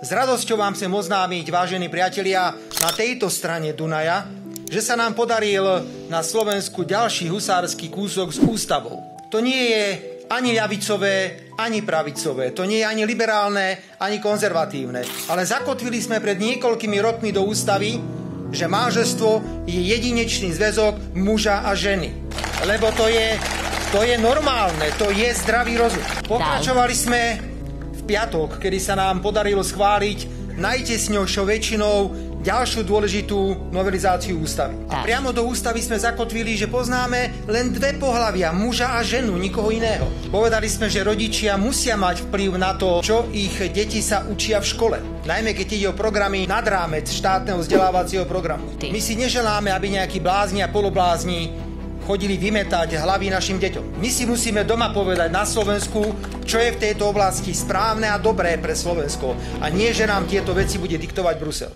S radosťou vám chcem oznámiť, vážení priatelia, na tejto strane Dunaja, že sa nám podaril na Slovensku ďalší husársky kúsok s ústavou. To nie je ani ľavicové, ani pravicové. To nie je ani liberálne, ani konzervatívne. Ale zakotvili sme pred niekoľkými rokmi do ústavy, že manželstvo je jedinečný zväzok muža a ženy. Lebo to je normálne, to je zdravý rozum. Pokračovali sme v piatok, kedy sa nám podarilo schváliť najtesnejšou väčšinou ďalšiu dôležitú novelizáciu ústavy. A priamo do ústavy sme zakotvili, že poznáme len dve pohlavia, muža a ženu, nikoho iného. Povedali sme, že rodičia musia mať vplyv na to, čo ich deti sa učia v škole. Najmä keď ide o programy nad rámec štátneho vzdelávacieho programu. My si neželáme, aby nejakí blázni a poloblázni chodili vymetať hlavy našim deťom. My si musíme doma povedať na Slovensku, čo je v tejto oblasti správne a dobré pre Slovensko. A nie, že nám tieto veci bude diktovať Brusel.